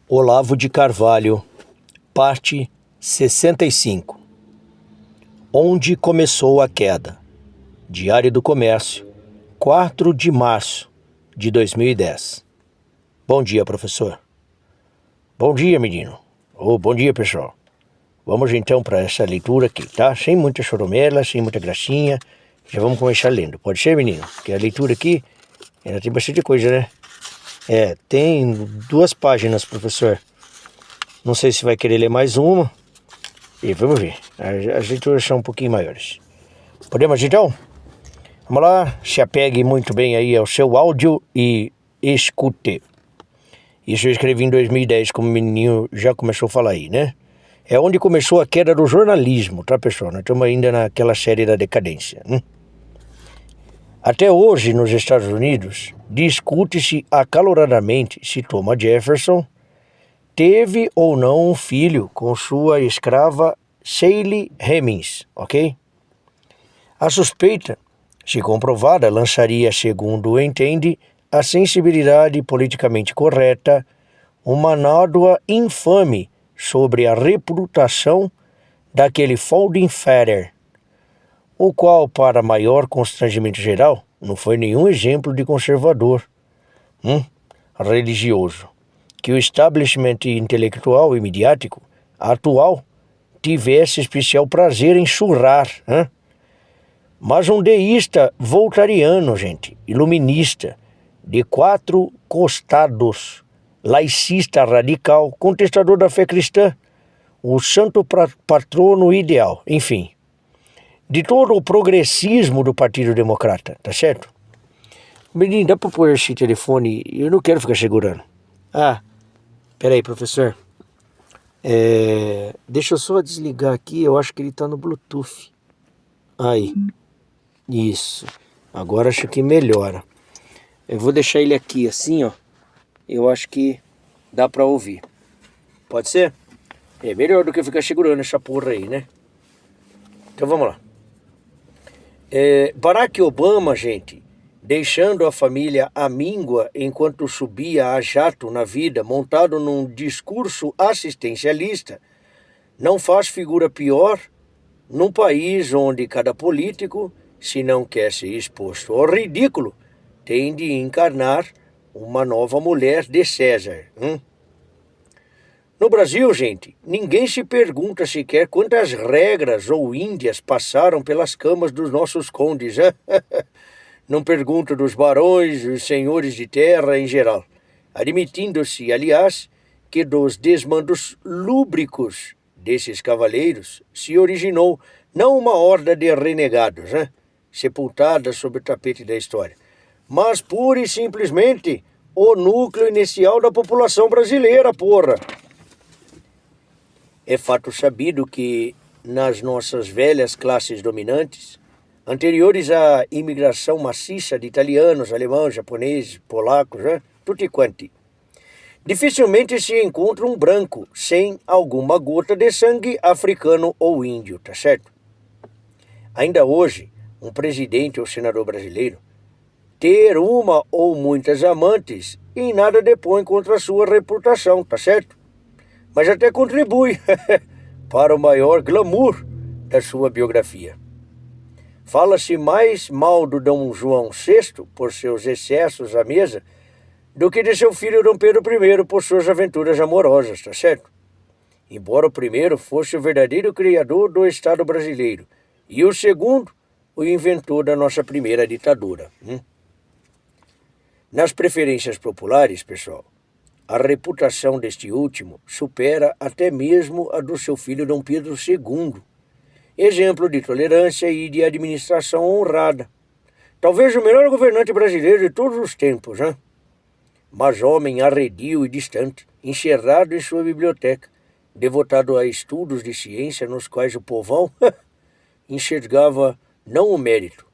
Olavo de Carvalho, parte 65. Onde começou a queda? Diário do Comércio, 4 de março de 2010. Bom dia, professor. Bom dia, menino. Bom dia, pessoal. Vamos então para essa leitura aqui, tá? Sem muita choromela, sem muita gracinha. Já vamos começar lendo. Pode ser, menino? Porque a leitura aqui ainda tem bastante coisa, né? Tem 2 páginas, professor. Não sei se vai querer ler mais uma. E vamos ver. As leituras são um pouquinho maiores. Podemos então? Vamos lá. Se apegue muito bem aí ao seu áudio e escute. Isso eu escrevi em 2010, como o menininho já começou a falar aí, né? É onde começou a queda do jornalismo, tá, pessoal? Nós estamos ainda naquela série da decadência. Até hoje, nos Estados Unidos, discute-se acaloradamente se Thomas Jefferson teve ou não um filho com sua escrava Sally Hemings, ok? A suspeita, se comprovada, lançaria, segundo entende, a sensibilidade politicamente correta, uma nódoa infame sobre a reputação daquele founding father, o qual, para maior constrangimento geral, não foi nenhum exemplo de conservador religioso, que o establishment intelectual e midiático atual tivesse especial prazer em churrar, mas um deísta voltariano, gente, iluminista, de 4 costados, laicista radical, contestador da fé cristã, o santo patrono ideal, enfim, de todo o progressismo do Partido Democrata, tá certo? Menino, dá pra pôr esse telefone? Eu não quero ficar segurando. Peraí, professor. Deixa eu só desligar aqui, eu acho que ele tá no Bluetooth. Aí. Isso. Agora acho que melhora. Eu vou deixar ele aqui assim, ó. Eu acho que dá pra ouvir. Pode ser? É melhor do que ficar segurando essa porra aí, né? Então vamos lá. Barack Obama, gente, deixando a família à míngua enquanto subia a jato na vida, montado num discurso assistencialista, não faz figura pior num país onde cada político, se não quer ser exposto ao ridículo, tem de encarnar uma nova mulher de César. No Brasil, gente, ninguém se pergunta sequer quantas regras ou índias passaram pelas camas dos nossos condes. Não pergunta dos barões, os senhores de terra em geral, admitindo-se, aliás, que dos desmandos lúbricos desses cavaleiros se originou não uma horda de renegados, sepultada sob o tapete da história, mas pura e simplesmente o núcleo inicial da população brasileira, porra. É fato sabido que nas nossas velhas classes dominantes, anteriores à imigração maciça de italianos, alemães, japoneses, polacos, tutti quanti, dificilmente se encontra um branco sem alguma gota de sangue africano ou índio, tá certo? Ainda hoje, um presidente ou senador brasileiro ter uma ou muitas amantes em nada depõe contra a sua reputação, tá certo? Mas até contribui para o maior glamour da sua biografia. Fala-se mais mal do Dom João VI por seus excessos à mesa do que de seu filho Dom Pedro I por suas aventuras amorosas, tá certo? Embora o primeiro fosse o verdadeiro criador do Estado brasileiro e o segundo, o inventor da nossa primeira ditadura. Nas preferências populares, pessoal, a reputação deste último supera até mesmo a do seu filho Dom Pedro II, exemplo de tolerância e de administração honrada. Talvez o melhor governante brasileiro de todos os tempos, mas homem arredio e distante, encerrado em sua biblioteca, devotado a estudos de ciência nos quais o povão enxergava não o mérito,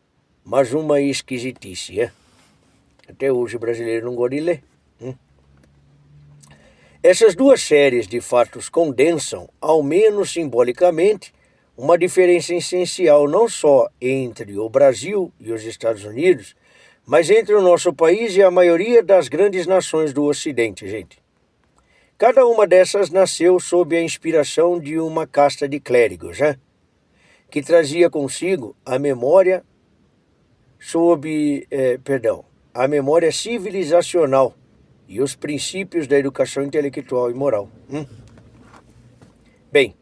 mas uma esquisitice. Até hoje o brasileiro não gosta de ler. Essas 2 séries de fatos condensam, ao menos simbolicamente, uma diferença essencial não só entre o Brasil e os Estados Unidos, mas entre o nosso país e a maioria das grandes nações do Ocidente, gente. Cada uma dessas nasceu sob a inspiração de uma casta de clérigos, que trazia consigo a memória a memória civilizacional e os princípios da educação intelectual e moral. Bem,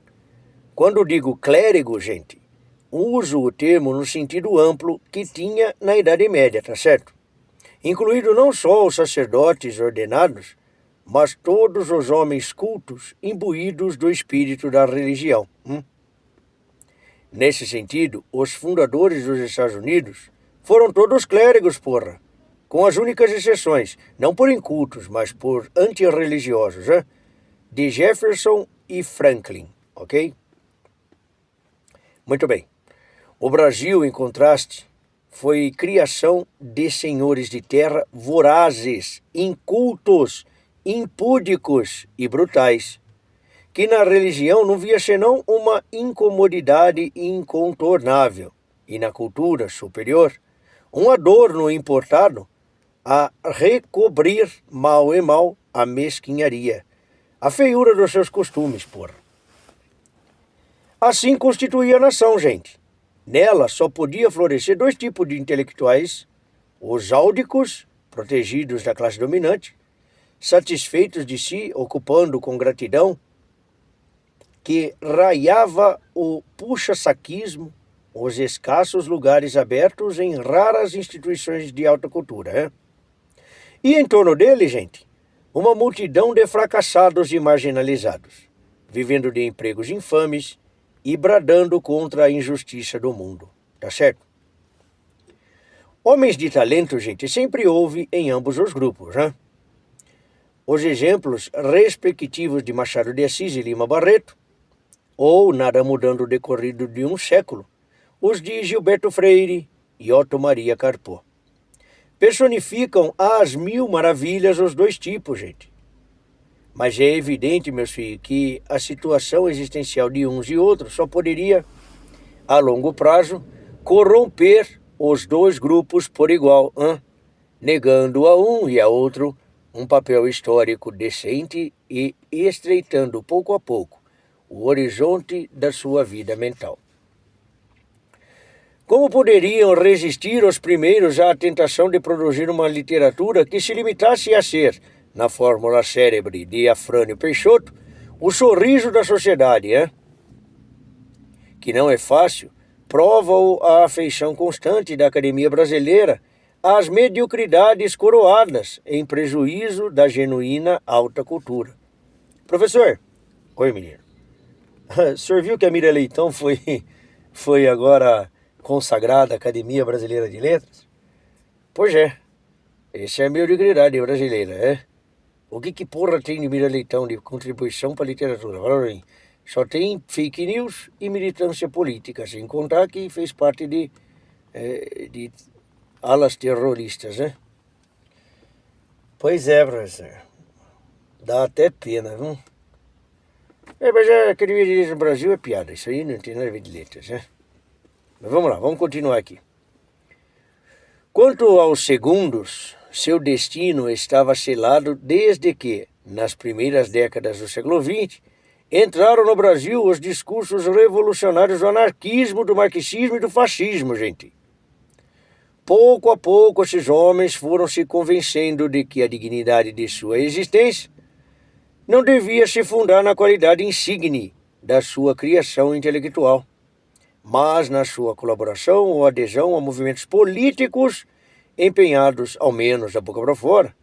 quando digo clérigo, gente, uso o termo no sentido amplo que tinha na Idade Média, tá certo? Incluído não só os sacerdotes ordenados, mas todos os homens cultos imbuídos do espírito da religião. Nesse sentido, os fundadores dos Estados Unidos foram todos clérigos, porra, com as únicas exceções, não por incultos, mas por antirreligiosos, de Jefferson e Franklin, ok? Muito bem. O Brasil, em contraste, foi criação de senhores de terra vorazes, incultos, impúdicos e brutais, que na religião não via senão uma incomodidade incontornável, e na cultura superior, um adorno importado a recobrir mal e mal a mesquinharia, a feiura dos seus costumes, porra. Assim constituía a nação, gente. Nela só podia florescer dois tipos de intelectuais, os áudicos, protegidos da classe dominante, satisfeitos de si, ocupando com gratidão, que raiava o puxa-saquismo, os escassos lugares abertos em raras instituições de alta cultura. E em torno dele, gente, uma multidão de fracassados e marginalizados, vivendo de empregos infames e bradando contra a injustiça do mundo, tá certo? Homens de talento, gente, sempre houve em ambos os grupos, Os exemplos respectivos de Machado de Assis e Lima Barreto, ou, nada mudando o decorrido de um século, os de Gilberto Freire e Otto Maria Carpo. Personificam às mil maravilhas os dois tipos, gente. Mas é evidente, meus filhos, que a situação existencial de uns e outros só poderia, a longo prazo, corromper os dois grupos por igual, negando a um e a outro um papel histórico decente e estreitando pouco a pouco o horizonte da sua vida mental. Como poderiam resistir os primeiros à tentação de produzir uma literatura que se limitasse a ser, na fórmula célebre de Afrânio Peixoto, o sorriso da sociedade, que não é fácil, prova-o a afeição constante da Academia Brasileira às mediocridades coroadas em prejuízo da genuína alta cultura. Professor, oi menino, o senhor viu que a Mira Leitão foi agora consagrada à Academia Brasileira de Letras? Pois é, essa é a mediocridade brasileira, O que porra tem de Mira Leitão de contribuição para a literatura? Só tem fake news e militância política, sem contar que fez parte de alas terroristas, Pois é, professor. Dá até pena, viu? Mas a Academia de Letras no Brasil é piada, isso aí não tem nada a ver de letras, Mas vamos lá, vamos continuar aqui. Quanto aos segundos, seu destino estava selado desde que, nas primeiras décadas do século XX, entraram no Brasil os discursos revolucionários do anarquismo, do marxismo e do fascismo, gente. Pouco a pouco, esses homens foram se convencendo de que a dignidade de sua existência não devia se fundar na qualidade insigne da sua criação intelectual, mas na sua colaboração ou adesão a movimentos políticos empenhados, ao menos da boca para fora,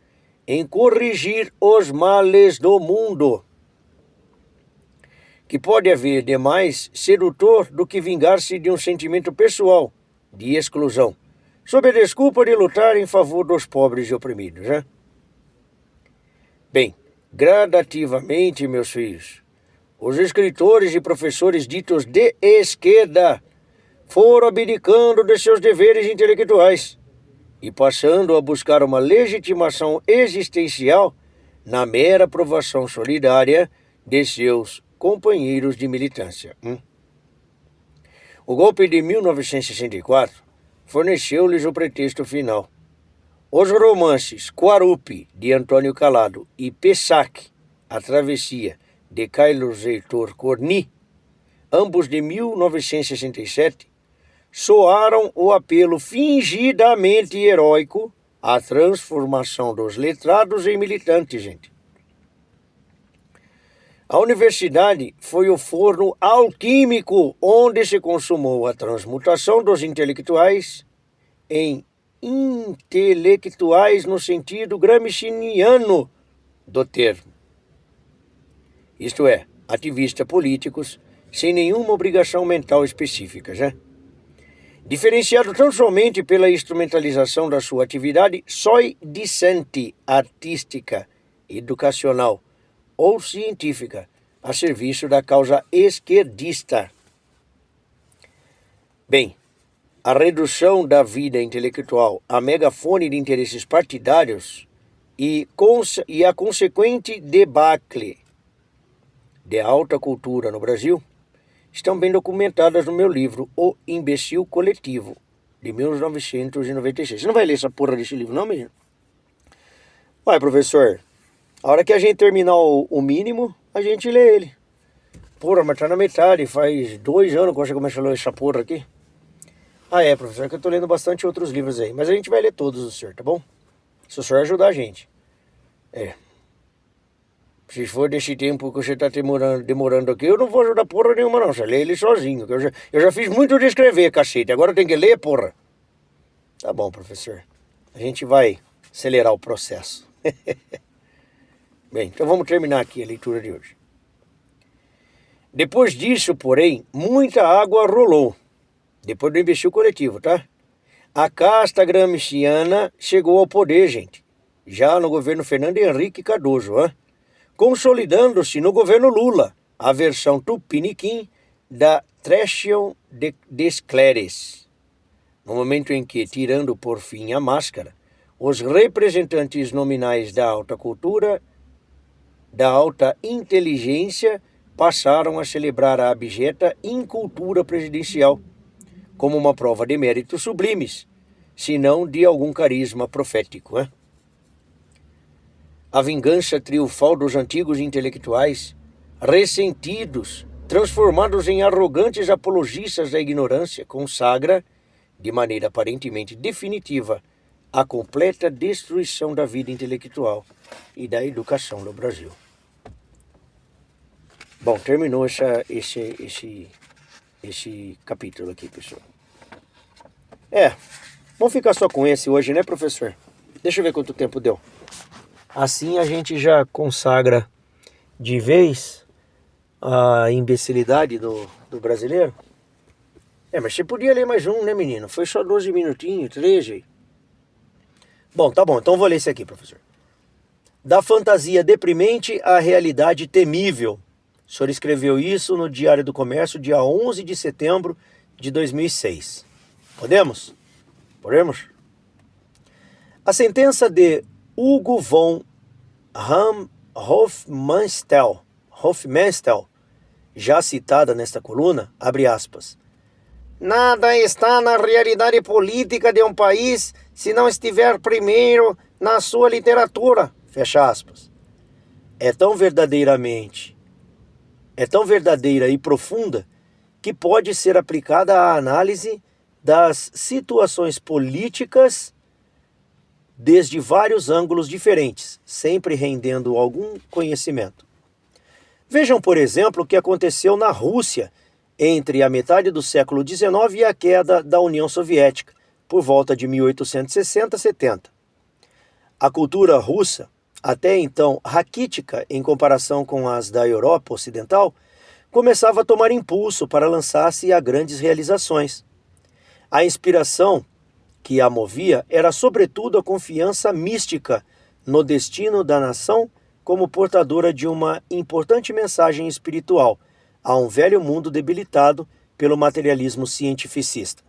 em corrigir os males do mundo. Que pode haver de mais sedutor do que vingar-se de um sentimento pessoal de exclusão, sob a desculpa de lutar em favor dos pobres e oprimidos, Bem, gradativamente, meus filhos, os escritores e professores ditos de esquerda foram abdicando de seus deveres intelectuais e passando a buscar uma legitimação existencial na mera aprovação solidária de seus companheiros de militância. O golpe de 1964 forneceu-lhes o pretexto final. Os romances Quarupi, de Antônio Calado, e Pessac, A Travessia, de Carlos Heitor Corny, ambos de 1967, soaram o apelo fingidamente heróico à transformação dos letrados em militantes, gente. A universidade foi o forno alquímico onde se consumou a transmutação dos intelectuais em intelectuais no sentido gramsciano do termo. Isto é, ativistas políticos sem nenhuma obrigação mental específica, já. Diferenciado tão somente pela instrumentalização da sua atividade soi discente, artística, educacional ou científica a serviço da causa esquerdista. Bem, a redução da vida intelectual a megafone de interesses partidários e a consequente debacle de alta cultura no Brasil estão bem documentadas no meu livro O Imbecil Coletivo, de 1996. Você não vai ler essa porra desse livro não, menino? Ué, professor, a hora que a gente terminar o mínimo, a gente lê ele. Porra, mas tá na metade, faz 2 anos que você começou a ler essa porra aqui. Ah, é, professor, que eu tô lendo bastante outros livros aí, mas a gente vai ler todos, o senhor, tá bom? Se o senhor ajudar a gente. Se for desse tempo que você tá demorando aqui, eu não vou ajudar porra nenhuma não, você lê ele sozinho. Eu já fiz muito de escrever, cacete, agora tem que ler, porra. Tá bom, professor. A gente vai acelerar o processo. Bem, então vamos terminar aqui a leitura de hoje. Depois disso, porém, muita água rolou. Depois do imbecil coletivo, tá? A casta gramsciana chegou ao poder, gente. Já no governo Fernando Henrique Cardoso, consolidando-se no governo Lula, a versão tupiniquim da Traição des Clérés. No momento em que, tirando por fim a máscara, os representantes nominais da alta cultura, da alta inteligência, passaram a celebrar a abjeta incultura presidencial, como uma prova de méritos sublimes, se não de algum carisma profético. A vingança triunfal dos antigos intelectuais, ressentidos, transformados em arrogantes apologistas da ignorância, consagra, de maneira aparentemente definitiva, a completa destruição da vida intelectual e da educação no Brasil. Bom, terminou esse capítulo aqui, pessoal. Vamos ficar só com esse hoje, né, professor? Deixa eu ver quanto tempo deu. Assim a gente já consagra de vez a imbecilidade do brasileiro. Mas você podia ler mais um, né, menino? Foi só 12 minutinhos, 13. Bom, tá bom, então vou ler esse aqui, professor. Da fantasia deprimente à realidade temível. O senhor escreveu isso no Diário do Comércio, dia 11 de setembro de 2006. Podemos? Podemos? A sentença de Hugo von Hofmannsthal, já citada nesta coluna, abre aspas. Nada está na realidade política de um país se não estiver primeiro na sua literatura, fecha aspas. É tão verdadeira e profunda que pode ser aplicada à análise das situações políticas desde vários ângulos diferentes, sempre rendendo algum conhecimento. Vejam, por exemplo, o que aconteceu na Rússia entre a metade do século XIX e a queda da União Soviética, por volta de 1860-70. A cultura russa, até então raquítica em comparação com as da Europa Ocidental, começava a tomar impulso para lançar-se a grandes realizações. A inspiração que a movia era sobretudo a confiança mística no destino da nação como portadora de uma importante mensagem espiritual a um velho mundo debilitado pelo materialismo cientificista.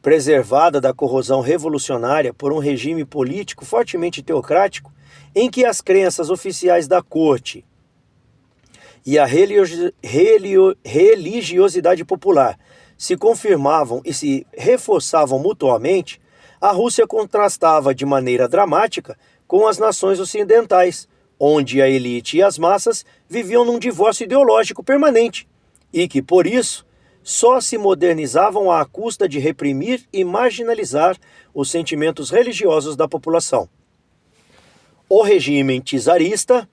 Preservada da corrosão revolucionária por um regime político fortemente teocrático, em que as crenças oficiais da corte e a religiosidade popular se confirmavam e se reforçavam mutuamente, a Rússia contrastava de maneira dramática com as nações ocidentais, onde a elite e as massas viviam num divórcio ideológico permanente e que, por isso, só se modernizavam à custa de reprimir e marginalizar os sentimentos religiosos da população. O regime czarista,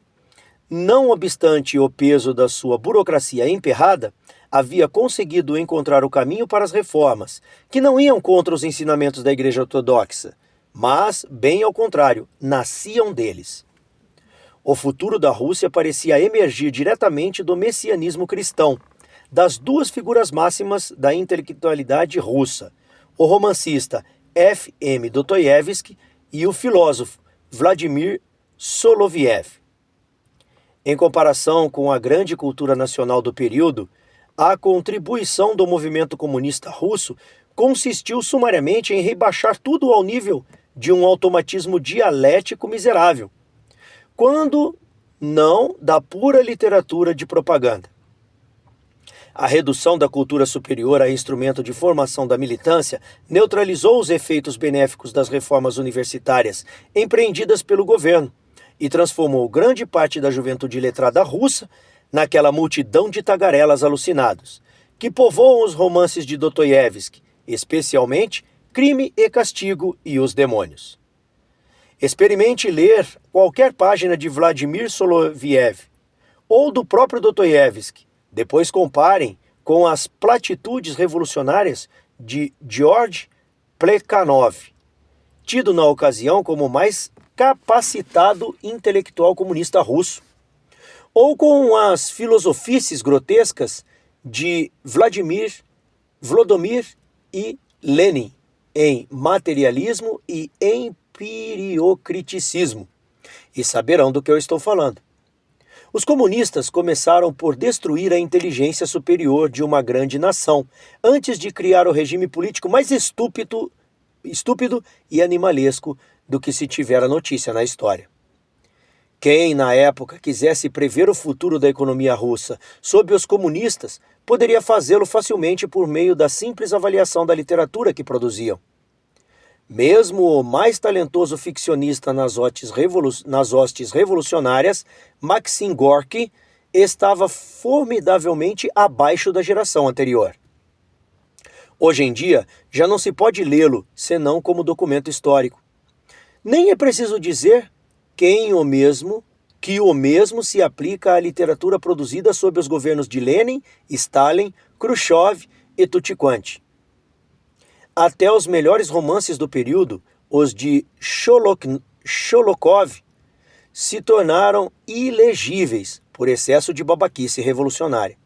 não obstante o peso da sua burocracia emperrada, havia conseguido encontrar o caminho para as reformas, que não iam contra os ensinamentos da Igreja Ortodoxa, mas, bem ao contrário, nasciam deles. O futuro da Rússia parecia emergir diretamente do messianismo cristão, das duas figuras máximas da intelectualidade russa, o romancista F. M. Dostoiévski e o filósofo Vladimir Soloviev. Em comparação com a grande cultura nacional do período, a contribuição do movimento comunista russo consistiu sumariamente em rebaixar tudo ao nível de um automatismo dialético miserável, quando não da pura literatura de propaganda. A redução da cultura superior a instrumento de formação da militância neutralizou os efeitos benéficos das reformas universitárias empreendidas pelo governo e transformou grande parte da juventude letrada russa naquela multidão de tagarelas alucinados, que povoam os romances de Dostoiévski, especialmente Crime e Castigo e os Demônios. Experimente ler qualquer página de Vladimir Soloviev ou do próprio Dostoiévski. Depois comparem com as platitudes revolucionárias de George Plekhanov, tido na ocasião como o mais capacitado intelectual comunista russo, ou com as filosofices grotescas de Vladimir e Lenin em Materialismo e Empiriocriticismo, e saberão do que eu estou falando. Os comunistas começaram por destruir a inteligência superior de uma grande nação, antes de criar o regime político mais estúpido e animalesco do que se tivera notícia na história. Quem, na época, quisesse prever o futuro da economia russa sob os comunistas, poderia fazê-lo facilmente por meio da simples avaliação da literatura que produziam. Mesmo o mais talentoso ficcionista nas hostes revolucionárias, Maxim Gorky, estava formidavelmente abaixo da geração anterior. Hoje em dia, já não se pode lê-lo senão como documento histórico. Nem é preciso dizer que o mesmo se aplica à literatura produzida sob os governos de Lenin, Stalin, Khrushchev e Tuticointe. Até os melhores romances do período, os de Sholokov, se tornaram ilegíveis por excesso de babaquice revolucionária.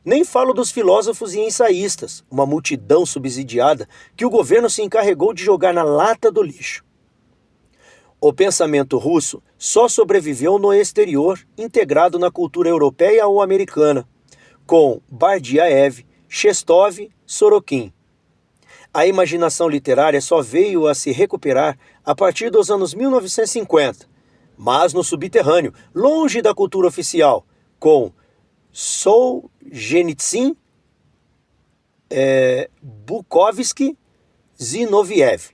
Nem falo dos filósofos e ensaístas, uma multidão subsidiada que o governo se encarregou de jogar na lata do lixo. O pensamento russo só sobreviveu no exterior, integrado na cultura europeia ou americana, com Bardyaev, Chestov, Sorokin. A imaginação literária só veio a se recuperar a partir dos anos 1950, mas no subterrâneo, longe da cultura oficial, com Solzhenitsyn, Bukovsky, Zinoviev.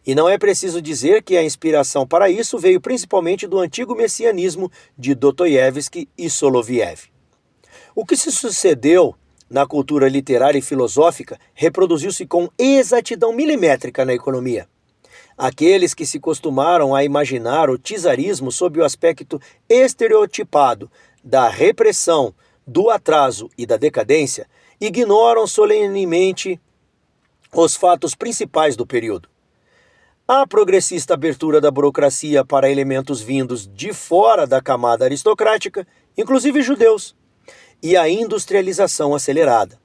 E não é preciso dizer que a inspiração para isso veio principalmente do antigo messianismo de Dostoiévski e Soloviev. O que se sucedeu na cultura literária e filosófica reproduziu-se com exatidão milimétrica na economia. Aqueles que se costumaram a imaginar o czarismo sob o aspecto estereotipado da repressão, do atraso e da decadência, ignoram solenemente os fatos principais do período. A progressista abertura da burocracia para elementos vindos de fora da camada aristocrática, inclusive judeus, e a industrialização acelerada.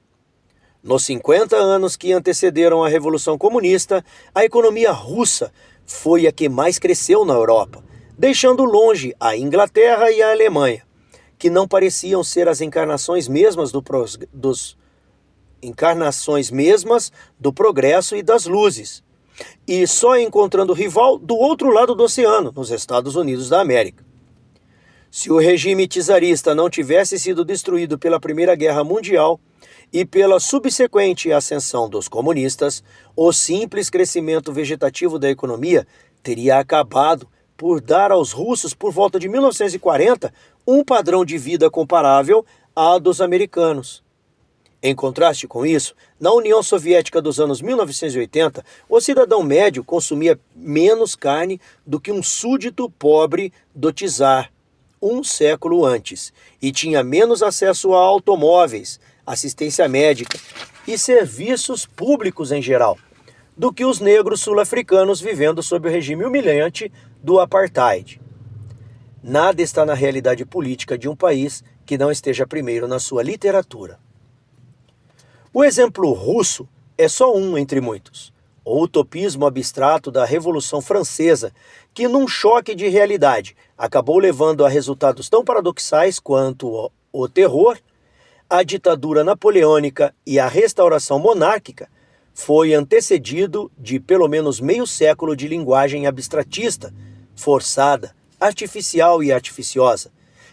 Nos 50 anos que antecederam a Revolução Comunista, a economia russa foi a que mais cresceu na Europa, deixando longe a Inglaterra e a Alemanha, que não pareciam ser as encarnações mesmas do progresso e das luzes, e só encontrando rival do outro lado do oceano, nos Estados Unidos da América. Se o regime czarista não tivesse sido destruído pela Primeira Guerra Mundial e pela subsequente ascensão dos comunistas, o simples crescimento vegetativo da economia teria acabado por dar aos russos, por volta de 1940, um padrão de vida comparável ao dos americanos. Em contraste com isso, na União Soviética dos anos 1980, o cidadão médio consumia menos carne do que um súdito pobre do czar um século antes e tinha menos acesso a automóveis, assistência médica e serviços públicos em geral do que os negros sul-africanos vivendo sob o regime humilhante do apartheid. Nada está na realidade política de um país que não esteja primeiro na sua literatura. O exemplo russo é só um entre muitos. O utopismo abstrato da Revolução Francesa, que num choque de realidade acabou levando a resultados tão paradoxais quanto o terror, a ditadura napoleônica e a restauração monárquica, foi antecedido de pelo menos meio século de linguagem abstratista, forçada, artificial e artificiosa,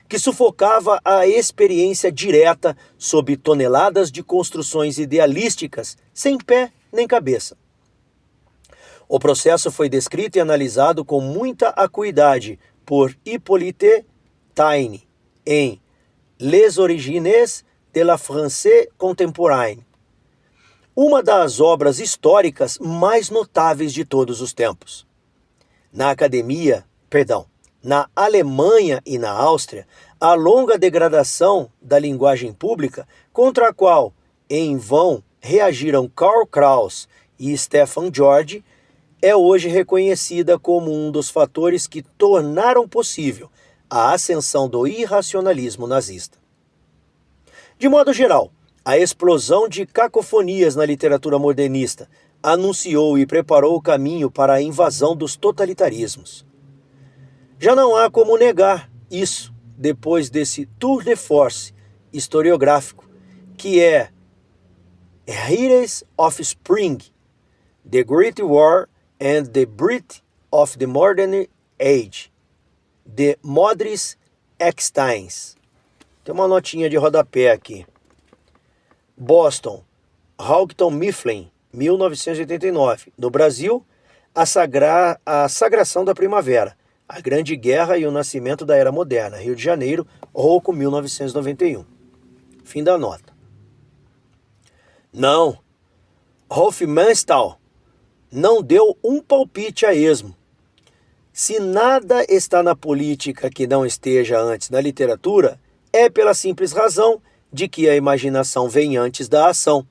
que sufocava a experiência direta sob toneladas de construções idealísticas sem pé nem cabeça. O processo foi descrito e analisado com muita acuidade por Hippolyte Taine em Les Origines de la France Contemporaine, uma das obras históricas mais notáveis de todos os tempos. Na Alemanha e na Áustria, a longa degradação da linguagem pública, contra a qual, em vão, reagiram Karl Kraus e Stefan George, é hoje reconhecida como um dos fatores que tornaram possível a ascensão do irracionalismo nazista. De modo geral, a explosão de cacofonias na literatura modernista anunciou e preparou o caminho para a invasão dos totalitarismos. Já não há como negar isso depois desse tour de force historiográfico, que é Heroes of Spring, The Great War and the Birth of the Modern Age, de Modris Eckstein. Tem uma notinha de rodapé aqui. Boston, Houghton Mifflin, 1989. No Brasil, a Sagração da Primavera, a Grande Guerra e o Nascimento da Era Moderna, Rio de Janeiro, Rocco, 1991. Fim da nota. Não, Hofmannsthal não deu um palpite a esmo. Se nada está na política que não esteja antes na literatura, é pela simples razão de que a imaginação vem antes da ação.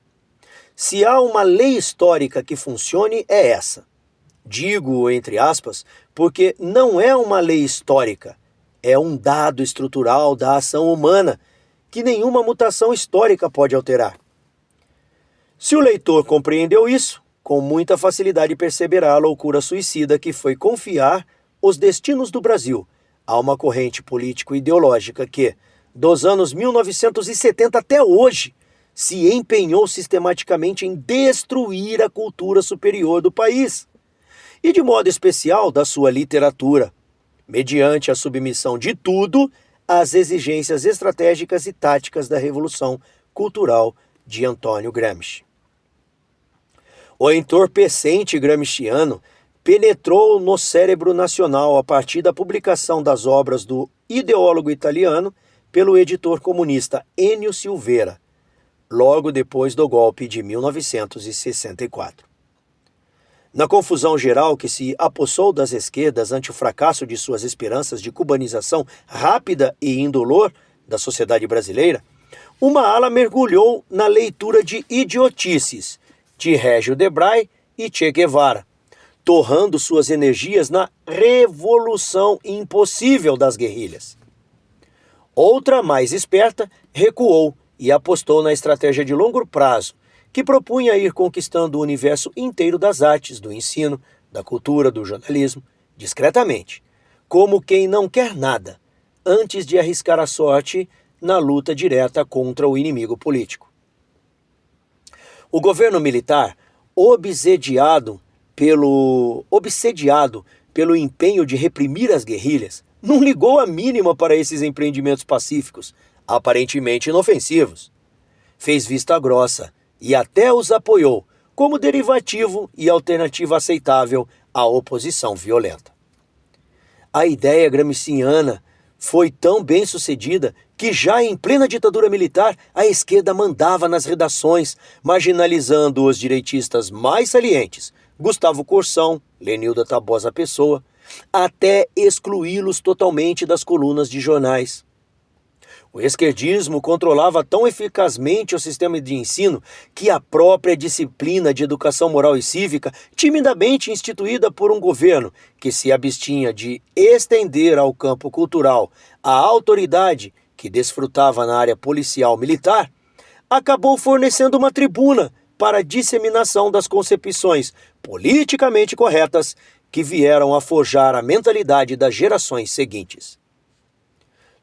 Se há uma lei histórica que funcione, é essa. Digo, entre aspas, porque não é uma lei histórica, é um dado estrutural da ação humana que nenhuma mutação histórica pode alterar. Se o leitor compreendeu isso, com muita facilidade perceberá a loucura suicida que foi confiar os destinos do Brasil a uma corrente político-ideológica que, dos anos 1970 até hoje, se empenhou sistematicamente em destruir a cultura superior do país, e de modo especial da sua literatura, mediante a submissão de tudo às exigências estratégicas e táticas da Revolução Cultural de Antônio Gramsci. O entorpecente gramsciano penetrou no cérebro nacional a partir da publicação das obras do ideólogo italiano pelo editor comunista Ennio Silveira, logo depois do golpe de 1964. Na confusão geral que se apossou das esquerdas ante o fracasso de suas esperanças de cubanização rápida e indolor da sociedade brasileira, uma ala mergulhou na leitura de idiotices de Régio Debray e Che Guevara, torrando suas energias na revolução impossível das guerrilhas. Outra, mais esperta, recuou e apostou na estratégia de longo prazo, que propunha ir conquistando o universo inteiro das artes, do ensino, da cultura, do jornalismo, discretamente, como quem não quer nada, antes de arriscar a sorte na luta direta contra o inimigo político. O governo militar, obsediado pelo empenho de reprimir as guerrilhas, não ligou a mínima para esses empreendimentos pacíficos, aparentemente inofensivos. Fez vista grossa e até os apoiou como derivativo e alternativa aceitável à oposição violenta. A ideia gramsciana foi tão bem sucedida que já em plena ditadura militar, a esquerda mandava nas redações, marginalizando os direitistas mais salientes, Gustavo Corsão, Lenilda Tabosa Pessoa, até excluí-los totalmente das colunas de jornais. O esquerdismo controlava tão eficazmente o sistema de ensino que a própria disciplina de educação moral e cívica, timidamente instituída por um governo que se abstinha de estender ao campo cultural a autoridade que desfrutava na área policial militar, acabou fornecendo uma tribuna para a disseminação das concepções politicamente corretas que vieram a forjar a mentalidade das gerações seguintes.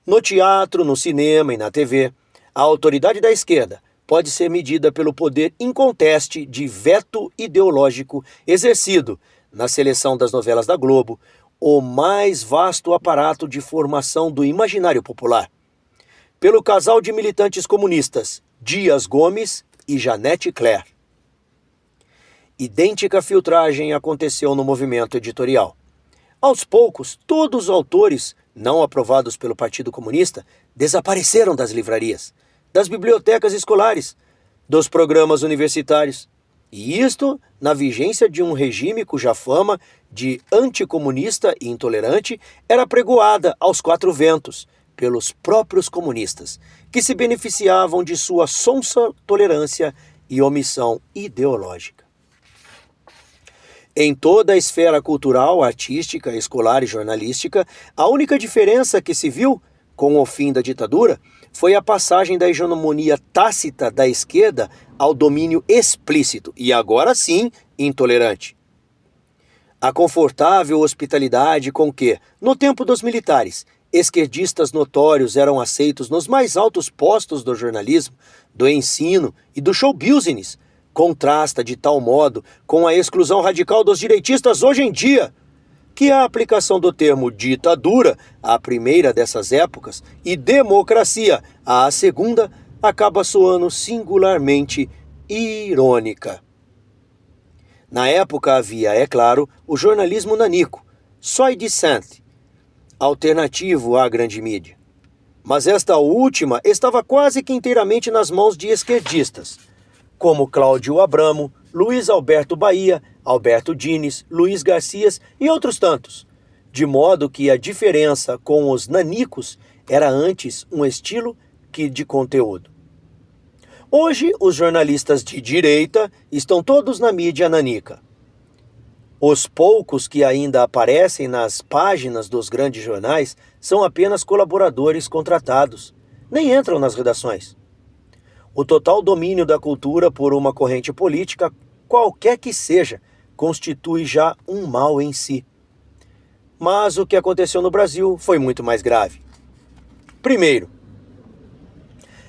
No teatro, no cinema e na TV, a autoridade da esquerda pode ser medida pelo poder inconteste de veto ideológico exercido na seleção das novelas da Globo, o mais vasto aparato de formação do imaginário popular, pelo casal de militantes comunistas Dias Gomes e Janete Claire. Idêntica filtragem aconteceu no movimento editorial. Aos poucos, todos os autores não aprovados pelo Partido Comunista desapareceram das livrarias, das bibliotecas escolares, dos programas universitários. E isto na vigência de um regime cuja fama de anticomunista e intolerante era pregoada aos quatro ventos pelos próprios comunistas, que se beneficiavam de sua sonsa tolerância e omissão ideológica. Em toda a esfera cultural, artística, escolar e jornalística, a única diferença que se viu com o fim da ditadura foi a passagem da hegemonia tácita da esquerda ao domínio explícito e agora sim intolerante. A confortável hospitalidade com que, no tempo dos militares, esquerdistas notórios eram aceitos nos mais altos postos do jornalismo, do ensino e do show business, contrasta de tal modo com a exclusão radical dos direitistas hoje em dia, que a aplicação do termo ditadura, a primeira dessas épocas, e democracia, a segunda, acaba soando singularmente irônica. Na época havia, é claro, o jornalismo nanico, soi disant, alternativo à grande mídia. Mas esta última estava quase que inteiramente nas mãos de esquerdistas, como Cláudio Abramo, Luiz Alberto Bahia, Alberto Dines, Luiz Garcias e outros tantos, de modo que a diferença com os nanicos era antes um estilo que de conteúdo. Hoje, os jornalistas de direita estão todos na mídia nanica. Os poucos que ainda aparecem nas páginas dos grandes jornais são apenas colaboradores contratados, nem entram nas redações. O total domínio da cultura por uma corrente política, qualquer que seja, constitui já um mal em si. Mas o que aconteceu no Brasil foi muito mais grave. Primeiro,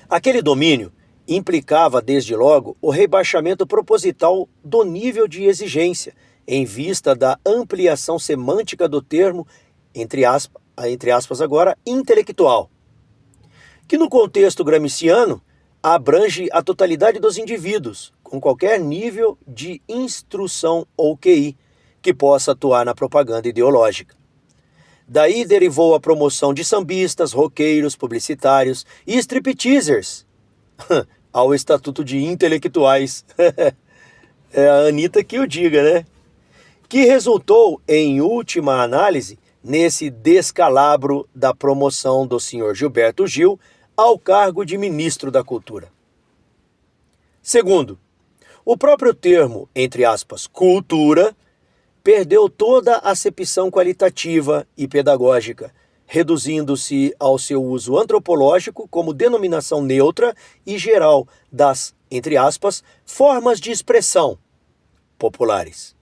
aquele domínio implicava desde logo o rebaixamento proposital do nível de exigência, em vista da ampliação semântica do termo, entre aspas agora, intelectual, que no contexto gramsciano abrange a totalidade dos indivíduos, com qualquer nível de instrução ou QI, que possa atuar na propaganda ideológica. Daí derivou a promoção de sambistas, roqueiros, publicitários e stripteasers ao estatuto de intelectuais. É a Anitta que o diga, né? Que resultou, em última análise, nesse descalabro da promoção do senhor Gilberto Gil ao cargo de ministro da Cultura. Segundo, o próprio termo, entre aspas, cultura, perdeu toda a acepção qualitativa e pedagógica, reduzindo-se ao seu uso antropológico como denominação neutra e geral das, entre aspas, formas de expressão populares.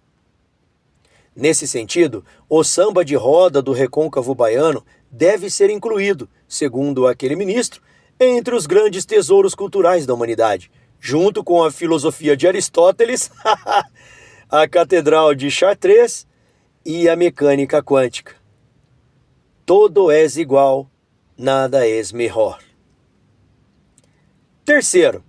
Nesse sentido, o samba de roda do recôncavo baiano deve ser incluído, segundo aquele ministro, entre os grandes tesouros culturais da humanidade, junto com a filosofia de Aristóteles, a Catedral de Chartres e a mecânica quântica. Todo és igual, nada és melhor. Terceiro,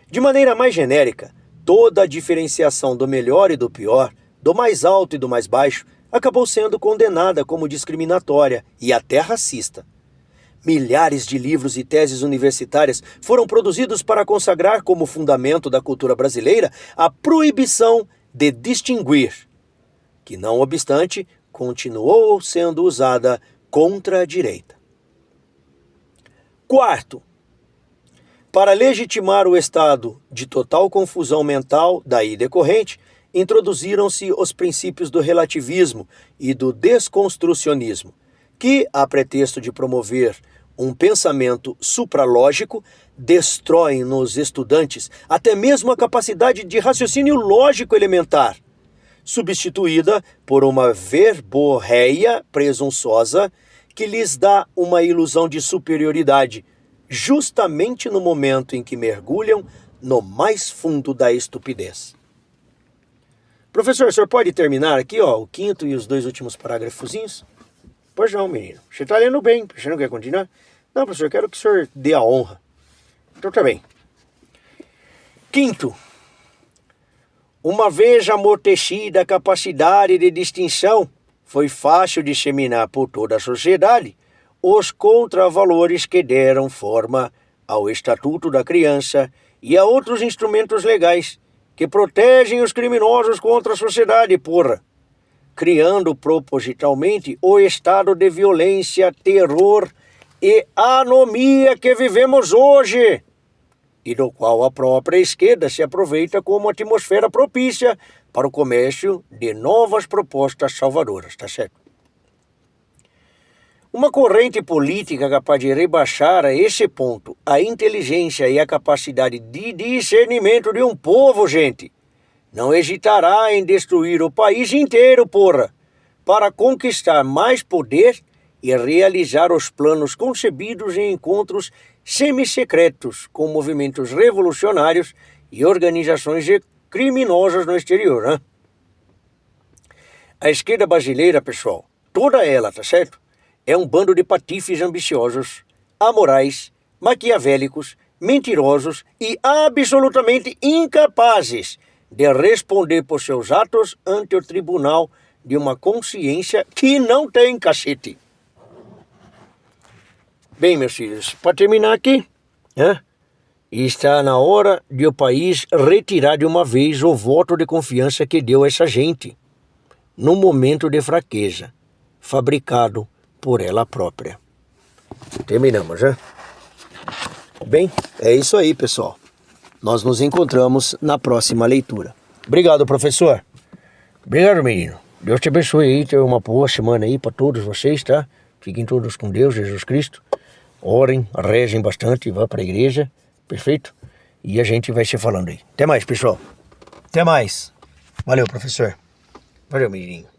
de maneira mais genérica, toda a diferenciação do melhor e do pior, do mais alto e do mais baixo, acabou sendo condenada como discriminatória e até racista. Milhares de livros e teses universitárias foram produzidos para consagrar como fundamento da cultura brasileira a proibição de distinguir, que, não obstante, continuou sendo usada contra a direita. Quarto, para legitimar o estado de total confusão mental daí decorrente, introduziram-se os princípios do relativismo e do desconstrucionismo, que, a pretexto de promover um pensamento supralógico, destroem nos estudantes até mesmo a capacidade de raciocínio lógico elementar, substituída por uma verborreia presunçosa que lhes dá uma ilusão de superioridade, justamente no momento em que mergulham no mais fundo da estupidez. Professor, o senhor pode terminar aqui, o quinto e os 2 últimos parágrafozinhos? Pois não, menino. Você está lendo bem. Você não quer continuar? Não, professor, eu quero que o senhor dê a honra. Então tá bem. Quinto. Uma vez amortecida a capacidade de distinção, foi fácil disseminar por toda a sociedade os contravalores que deram forma ao Estatuto da Criança e a outros instrumentos legais que protegem os criminosos contra a sociedade, criando propositalmente o estado de violência, terror e anomia que vivemos hoje, e do qual a própria esquerda se aproveita como atmosfera propícia para o comércio de novas propostas salvadoras, tá certo? Uma corrente política capaz de rebaixar a esse ponto a inteligência e a capacidade de discernimento de um povo, gente, não hesitará em destruir o país inteiro, para conquistar mais poder e realizar os planos concebidos em encontros semi-secretos com movimentos revolucionários e organizações criminosas no exterior, né? A esquerda brasileira, pessoal, toda ela, tá certo? É um bando de patifes ambiciosos, amorais, maquiavélicos, mentirosos e absolutamente incapazes de responder por seus atos ante o tribunal de uma consciência que não tem, cacete. Bem, meus filhos, para terminar aqui, está na hora de o país retirar de uma vez o voto de confiança que deu a essa gente, num momento de fraqueza, fabricado por ela própria. Terminamos, né? Bem, é isso aí, pessoal. Nós nos encontramos na próxima leitura. Obrigado, professor. Obrigado, menino. Deus te abençoe aí. Tenha uma boa semana aí para todos vocês, tá? Fiquem todos com Deus, Jesus Cristo. Orem, rezem bastante, vá para a igreja. Perfeito? E a gente vai se falando aí. Até mais, pessoal. Até mais. Valeu, professor. Valeu, menininho.